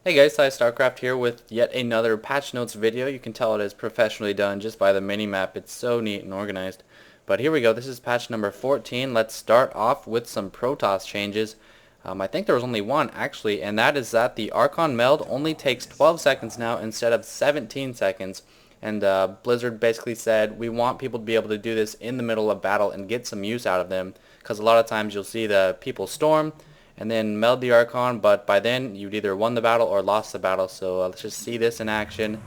Hey guys, PsyStarcraft here with yet another patch notes video. You can tell it is professionally done just by the minimap. It's so neat and organized. But here we go. This is patch number 14. Let's start off with some Protoss changes. I think there was only one actually, and that is that the Archon meld only takes 12 seconds now instead of 17 seconds. And Blizzard basically said we want people to be able to do this in the middle of battle and get some use out of them, because a lot of times you'll see the people storm and then meld the Archon, but by then you'd either won the battle or lost the battle. So let's just see this in action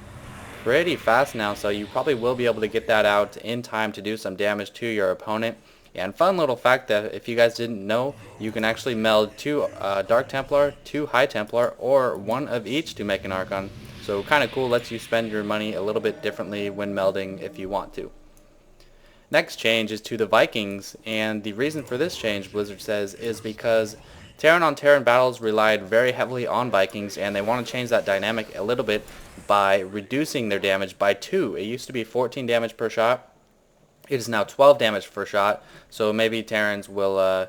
pretty fast now, so you probably will be able to get that out in time to do some damage to your opponent. And fun little fact that if you guys didn't know, you can actually meld 2 Dark Templar, 2 High Templar, or 1 of each to make an Archon. So kind of cool, lets you spend your money a little bit differently when melding if you want to. Next change is to the Vikings, and the reason for this change, Blizzard says, is because Terran on Terran battles relied very heavily on Vikings, and they want to change that dynamic a little bit by reducing their damage by 2. It used to be 14 damage per shot. It is now 12 damage per shot, so maybe Terrans will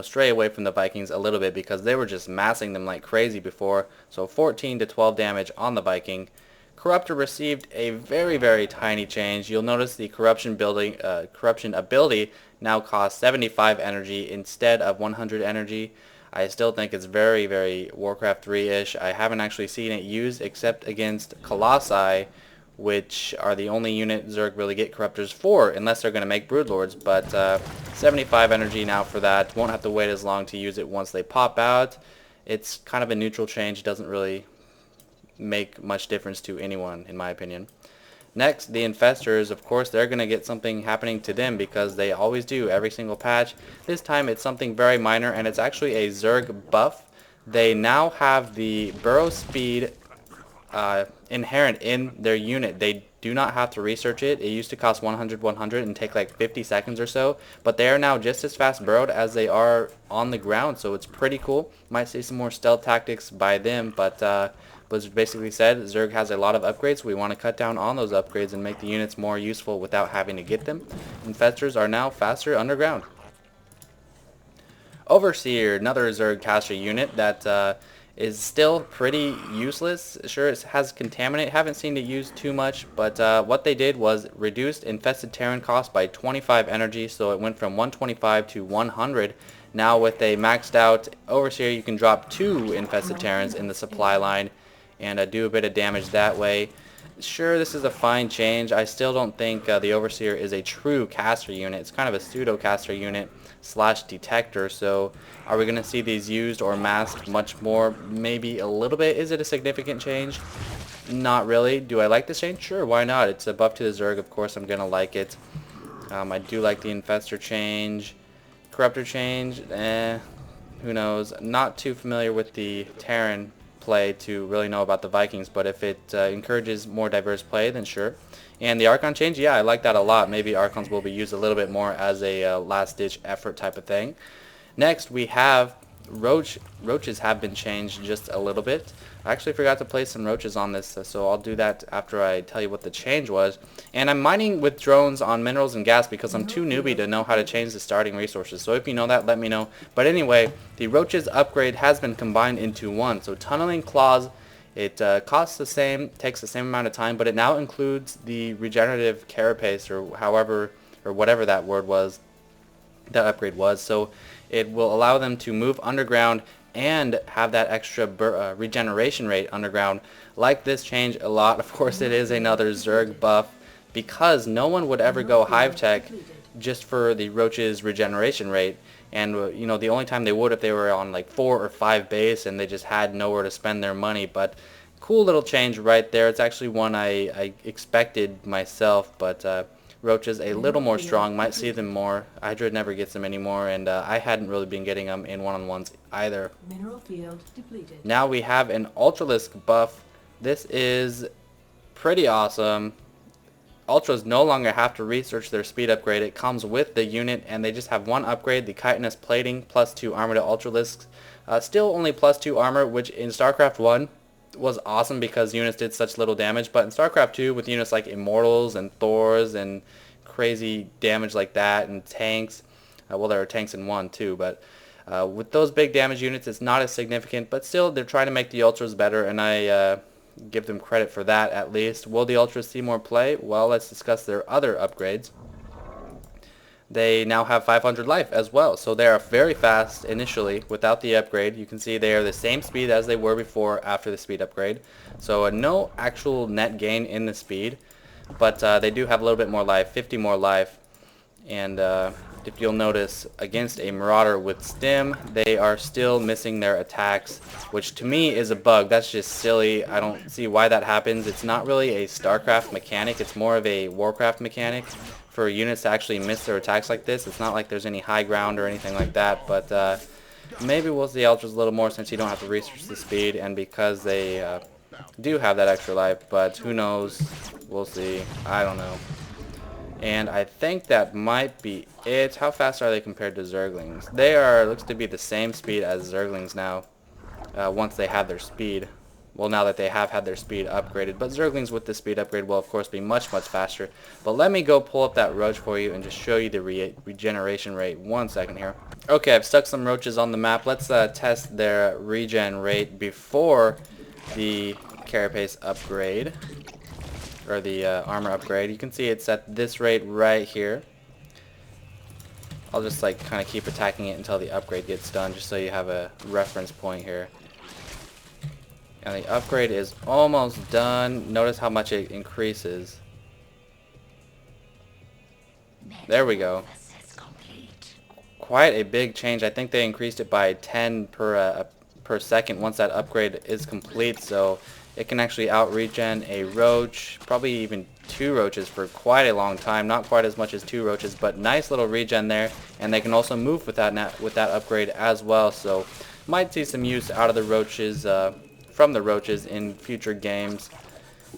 stray away from the Vikings a little bit because they were just massing them like crazy before. So 14 to 12 damage on the Viking. Corruptor received a very, very tiny change. You'll notice the corruption ability now costs 75 energy instead of 100 energy. I still think it's very, very Warcraft 3-ish. I haven't actually seen it used except against Colossi, which are the only unit Zerg really get Corruptors for, unless they're going to make Broodlords. But 75 energy now for that. Won't have to wait as long to use it once they pop out. It's kind of a neutral change. Doesn't really make much difference to anyone, in my opinion. Next, the Infestors, of course, they're going to get something happening to them because they always do every single patch. This time it's something very minor, and it's actually a Zerg buff. They now have the burrow speed inherent in their unit. They do not have to research it. It used to cost 100 and take like 50 seconds or so, but they are now just as fast burrowed as they are on the ground, so it's pretty cool. Might see some more stealth tactics by them, but Blizzard basically said Zerg has a lot of upgrades. We want to cut down on those upgrades and make the units more useful without having to get them. Infestors are now faster underground. Overseer, another Zerg caster unit that is still pretty useless. Sure, it has Contaminate. Haven't seen it used too much, but what they did was reduced Infested Terran cost by 25 energy, so it went from 125 to 100. Now with a maxed out Overseer, you can drop 2 Infested Terrans in the supply line and do a bit of damage that way. Sure, this is a fine change. I still don't think the Overseer is a true caster unit. It's kind of a pseudo caster unit slash detector, so are we going to see these used or masked much more? Maybe a little bit. Is it a significant change? Not really. Do I like this change? Sure, why not? It's a buff to the Zerg, of course I'm going to like it. I do like the Infestor change. Corruptor change, who knows. Not too familiar with the Terran play to really know about the Vikings, but if it encourages more diverse play, then sure. And the Archon change, yeah, I like that a lot. Maybe Archons will be used a little bit more as a last-ditch effort type of thing. Next, we have Roach. Roaches have been changed just a little bit. I actually forgot to place some roaches on this, so I'll do that after I tell you what the change was. And I'm mining with drones on minerals and gas because I'm too newbie to know how to change the starting resources. So if you know that, let me know. But anyway, the roaches upgrade has been combined into one. So tunneling claws, it costs the same, takes the same amount of time, but it now includes the regenerative carapace, or however, or whatever that word was, that upgrade was. So it will allow them to move underground and have that extra regeneration rate underground. Like this change a lot. Of course, it is another Zerg buff because no one would ever go Hive Tech just for the Roach's regeneration rate. And the only time they would if they were on like 4 or 5 base and they just had nowhere to spend their money. But cool little change right there. It's actually one I expected myself, but Roaches a little more strong, might see them more. Hydra never gets them anymore, and I hadn't really been getting them in one-on-ones either. Mineral field depleted. Now we have an Ultralisk buff. This is pretty awesome. Ultras no longer have to research their speed upgrade. It comes with the unit, and they just have one upgrade, the chitinous plating, plus 2 armor to Ultralisks. Still only plus 2 armor, which in StarCraft 1 was awesome because units did such little damage, but in StarCraft 2 with units like Immortals and Thors and crazy damage like that and tanks, well, there are tanks in 1 too, but With those big damage units, it's not as significant, but still, they're trying to make the Ultras better, and I give them credit for that at least. Will the Ultras see more play? Well, let's discuss their other upgrades. They now have 500 life as well, so they are very fast initially without the upgrade. You can see they are the same speed as they were before after the speed upgrade, so no actual net gain in the speed, but they do have a little bit more life, 50 more life. And if you'll notice, against a Marauder with Stim, they are still missing their attacks, which to me is a bug. That's just silly. I don't see why that happens. It's not really a StarCraft mechanic, it's more of a Warcraft mechanic for units to actually miss their attacks like this. It's not like there's any high ground or anything like that, but maybe we'll see Ultras a little more since you don't have to research the speed, and because they do have that extra life, but who knows, we'll see, I don't know. And I think that might be it. How fast are they compared to Zerglings? They are, looks to be the same speed as Zerglings now, once they have their speed. Well, now that they have had their speed upgraded. But Zerglings with the speed upgrade will, of course, be much, much faster. But let me go pull up that Roach for you and just show you the regeneration rate. 1 second here. Okay, I've stuck some Roaches on the map. Let's test their regen rate before the Carapace upgrade, or the armor upgrade. You can see it's at this rate right here. I'll just like kind of keep attacking it until the upgrade gets done, just so you have a reference point here. And the upgrade is almost done. Notice how much it increases. There we go. Quite a big change. I think they increased it by 10 per second once that upgrade is complete, so it can actually out-regen a Roach, probably even 2 Roaches for quite a long time. Not quite as much as 2 Roaches, but nice little regen there. And they can also move with that upgrade as well, so might see some use out of the Roaches, from the Roaches in future games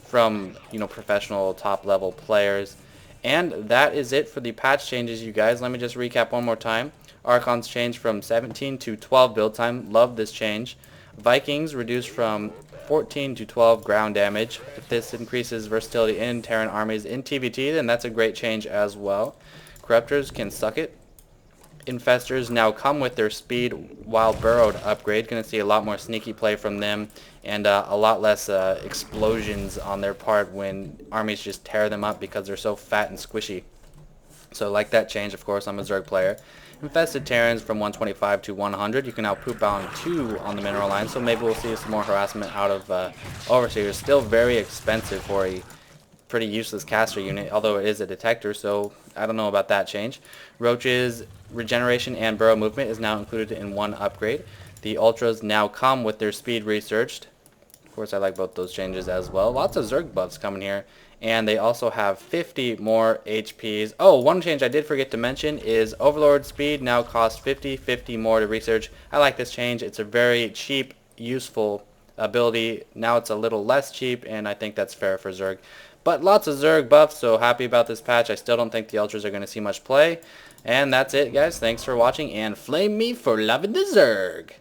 from, you know, professional top-level players. And that is it for the patch changes, you guys. Let me just recap one more time. Archon's changed from 17 to 12 build time. Love this change. Vikings reduced from 14 to 12 ground damage. If this increases versatility in Terran armies in TVT, then that's a great change as well. Corruptors can suck it. Infestors now come with their speed while Burrowed upgrade. Going to see a lot more sneaky play from them, and a lot less explosions on their part when armies just tear them up because they're so fat and squishy. So like that change, of course. I'm a Zerg player. Infested Terrans from 125 to 100. You can now poop on 2 on the mineral line, so maybe we'll see some more harassment out of Overseers. Still very expensive for a pretty useless caster unit, although it is a detector, so I don't know about that change. Roach's regeneration and burrow movement is now included in one upgrade. The Ultras now come with their speed researched. Of course, I like both those changes as well. Lots of Zerg buffs coming here. And they also have 50 more HPs. Oh, one change I did forget to mention is Overlord speed now costs 50 more to research. I like this change. It's a very cheap, useful ability. Now it's a little less cheap, and I think that's fair for Zerg. But lots of Zerg buffs, so happy about this patch. I still don't think the Ultras are going to see much play. And that's it, guys. Thanks for watching, and flame me for loving the Zerg.